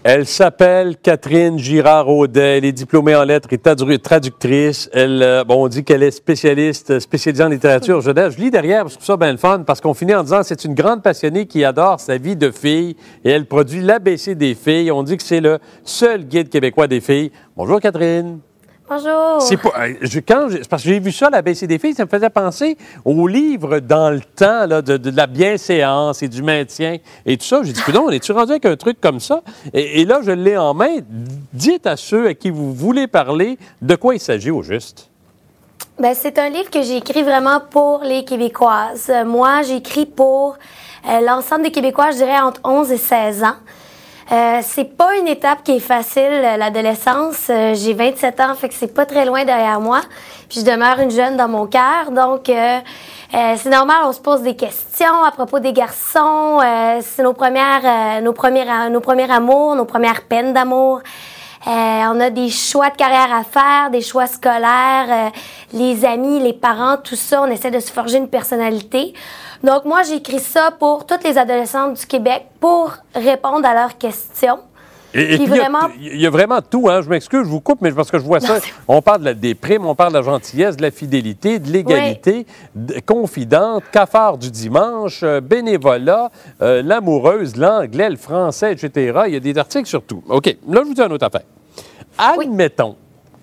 Elle s'appelle Catherine Girard-Audet. Elle est diplômée en lettres et traductrice. On dit qu'elle est spécialisée en littérature jeunesse. Je lis derrière parce que c'est ça bien le fun, parce qu'on finit en disant que c'est une grande passionnée qui adore sa vie de fille et elle produit l'ABC des filles. On dit que c'est le seul guide québécois des filles. Bonjour Catherine. Bonjour. Parce que j'ai vu ça, l'ABC des filles, ça me faisait penser aux livres dans le temps là, de la bienséance et du maintien et tout ça. J'ai dit, on est-tu rendu avec un truc comme ça? Et là, je l'ai en main. Dites à ceux à qui vous voulez parler de quoi il s'agit au juste. Bien, c'est un livre que j'ai écrit vraiment pour les Québécoises. Moi, j'ai écrit pour l'ensemble des Québécois, je dirais, entre 11 et 16 ans. C'est pas une étape qui est facile, l'adolescence. J'ai 27 ans, fait que c'est pas très loin derrière moi. Puis je demeure une jeune dans mon cœur, donc c'est normal, on se pose des questions à propos des garçons. C'est nos premiers amours, nos premières peines d'amour. On a des choix de carrière à faire, des choix scolaires, les amis, les parents, tout ça. On essaie de se forger une personnalité. Donc, moi, j'ai écrit ça pour toutes les adolescentes du Québec pour répondre à leurs questions. Et puis, il y a vraiment tout, hein? Je m'excuse, je vous coupe, mais parce que je vois ça. On parle des primes, on parle de la gentillesse, de la fidélité, de l'égalité, confidente, cafard du dimanche, bénévolat, l'amoureuse, l'anglais, le français, etc. Il y a des articles sur tout. OK, là, je vous dis une autre affaire. Admettons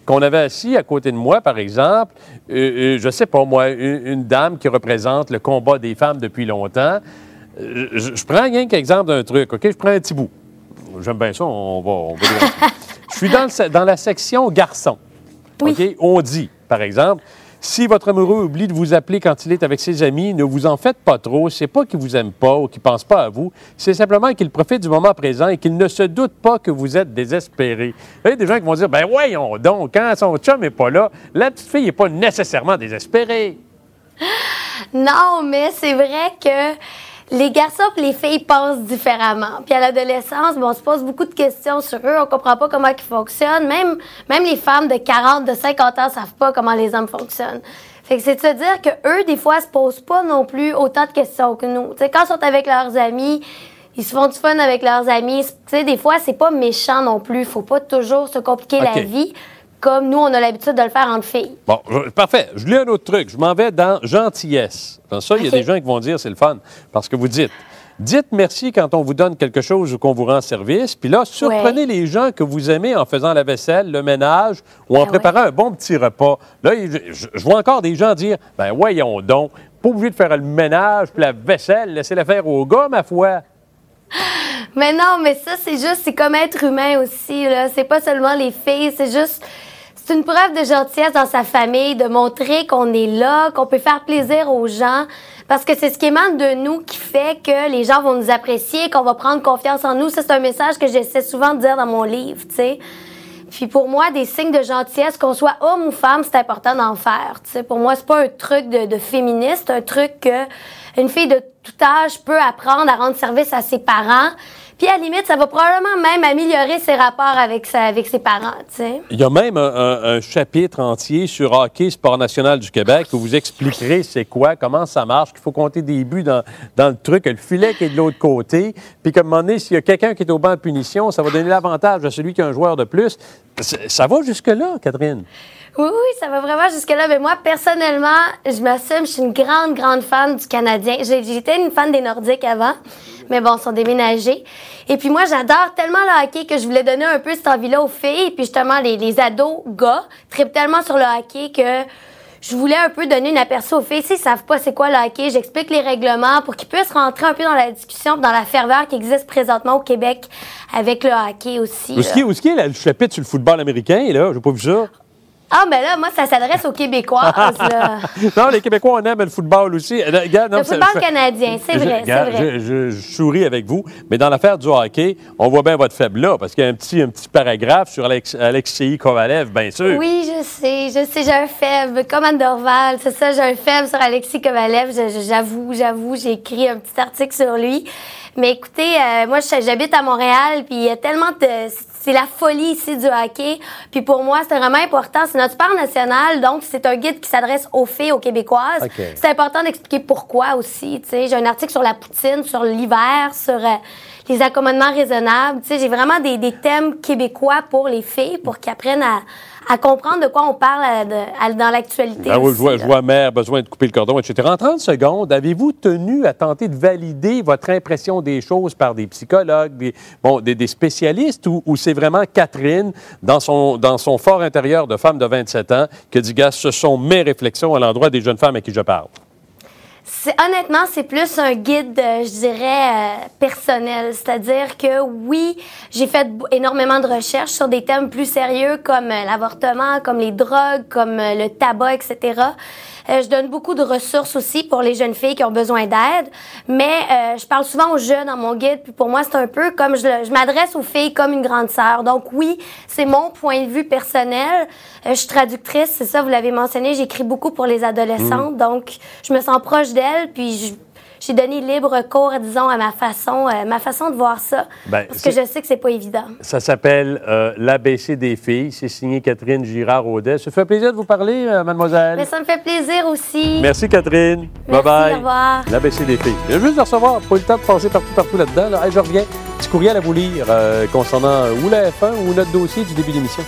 qu'on avait assis à côté de moi, par exemple, je sais pas moi, une dame qui représente le combat des femmes depuis longtemps. Je prends rien qu'exemple d'un truc, OK? Je prends un petit bout. J'aime bien ça, on va Je suis dans la section garçons. Oui. OK? On dit, par exemple, si votre amoureux oublie de vous appeler quand il est avec ses amis, ne vous en faites pas trop. C'est pas qu'il vous aime pas ou qu'il pense pas à vous. C'est simplement qu'il profite du moment présent et qu'il ne se doute pas que vous êtes désespéré. Il y a des gens qui vont dire, ben voyons donc, quand son chum n'est pas là, la petite fille n'est pas nécessairement désespérée. Non, mais c'est vrai que les garçons et les filles pensent différemment. Puis à l'adolescence, on se pose beaucoup de questions sur eux. On comprend pas comment ils fonctionnent. Même les femmes de 40, de 50 ans savent pas comment les hommes fonctionnent. Fait que c'est de se dire que eux, des fois, se posent pas non plus autant de questions que nous. T'sais, quand ils sont avec leurs amis, ils se font du fun avec leurs amis. T'sais, des fois, c'est pas méchant non plus. Faut pas toujours se compliquer la vie comme nous, on a l'habitude de le faire entre filles. Bon, parfait. Je lis un autre truc. Je m'en vais dans gentillesse. Dans ça, il y a des gens qui vont dire c'est le fun. Parce que vous dites merci quand on vous donne quelque chose ou qu'on vous rend service. Puis là, surprenez les gens que vous aimez en faisant la vaisselle, le ménage ou en préparant un bon petit repas. Là, je vois encore des gens dire, ben voyons donc, pas obligé de faire le ménage puis la vaisselle, laissez-la faire aux gars, ma foi. Mais non, mais ça, c'est comme être humain aussi, là. C'est pas seulement les filles, c'est une preuve de gentillesse dans sa famille, de montrer qu'on est là, qu'on peut faire plaisir aux gens, parce que c'est ce qui émane de nous qui fait que les gens vont nous apprécier, qu'on va prendre confiance en nous. Ça, c'est un message que j'essaie souvent de dire dans mon livre, tu sais. Puis pour moi, des signes de gentillesse, qu'on soit homme ou femme, c'est important d'en faire, tu sais. Pour moi, c'est pas un truc de féministe, un truc que une fille de tout âge peut apprendre à rendre service à ses parents. Puis, à la limite, ça va probablement même améliorer ses rapports avec ses parents, tu sais. Il y a même un chapitre entier sur hockey, sport national du Québec, où vous expliquerez c'est quoi, comment ça marche, qu'il faut compter des buts dans le truc, le filet qui est de l'autre côté, puis qu'à un moment donné, s'il y a quelqu'un qui est au banc de punition, ça va donner l'avantage à celui qui a un joueur de plus. Ça va jusque-là, Catherine? Oui, ça va vraiment jusque-là. Mais moi, personnellement, je m'assume, je suis une grande, grande fan du Canadien. J'étais une fan des Nordiques avant, mais bon, ils sont déménagés. Et puis moi, j'adore tellement le hockey que je voulais donner un peu cette envie-là aux filles. Puis justement, les ados gars trippent tellement sur le hockey que je voulais un peu donner une aperçu aux filles. S'ils savent pas c'est quoi le hockey, j'explique les règlements pour qu'ils puissent rentrer un peu dans la discussion, dans la ferveur qui existe présentement au Québec avec le hockey aussi. Où est-ce qu'il y a le chapitre sur le football américain, là? J'ai pas vu ça. Ah, mais là, moi, ça s'adresse aux Québécoises, là. Non, les Québécois, on aime le football aussi. Le football canadien, c'est vrai, c'est vrai. Je souris avec vous, mais dans l'affaire du hockey, on voit bien votre faible là, parce qu'il y a un petit paragraphe sur Alexei Kovalev, bien sûr. Oui, je sais, j'ai un faible, comme Anne Dorval, c'est ça, j'ai un faible sur Alexei Kovalev, j'avoue, j'ai écrit un petit article sur lui. Mais écoutez, moi, j'habite à Montréal, puis il y a tellement de... C'est la folie ici du hockey. Puis pour moi, c'est vraiment important. C'est notre sport national, donc c'est un guide qui s'adresse aux filles, aux Québécoises. Okay. C'est important d'expliquer pourquoi aussi. J'ai un article sur la poutine, sur l'hiver, sur les accommodements raisonnables. J'ai vraiment des thèmes québécois pour les filles, pour qu'elles apprennent à comprendre de quoi on parle dans l'actualité. Ah oui, je vois mère, besoin de couper le cordon, etc. En 30 secondes, avez-vous tenu à tenter de valider votre impression des choses par des psychologues, des spécialistes, ou c'est vraiment Catherine, dans son fort intérieur de femme de 27 ans, qui dit, gars, ce sont mes réflexions à l'endroit des jeunes femmes à qui je parle? Honnêtement, c'est plus un guide, je dirais, personnel. C'est-à-dire que oui, j'ai fait énormément de recherches sur des thèmes plus sérieux comme l'avortement, comme les drogues, comme le tabac, etc. Je donne beaucoup de ressources aussi pour les jeunes filles qui ont besoin d'aide, mais je parle souvent aux jeunes dans mon guide, puis pour moi, c'est un peu comme je m'adresse aux filles comme une grande sœur. Donc oui, c'est mon point de vue personnel. Je suis traductrice, c'est ça, vous l'avez mentionné, j'écris beaucoup pour les adolescentes, donc je me sens proche d'elles, puis j'ai donné libre cours, disons, à ma façon de voir ça, parce que je sais que c'est pas évident. Ça s'appelle l'ABC des filles. C'est signé Catherine Girard-Audet. Ça fait plaisir de vous parler, mademoiselle. Mais ça me fait plaisir aussi. Merci, Catherine. Merci, bye-bye. Au revoir. L'ABC des filles. Je viens juste de recevoir, pas eu le temps de passer partout là-dedans. Là. Hey, je reviens. Petit courriel à vous lire concernant ou la F1 ou notre dossier du début d'émission.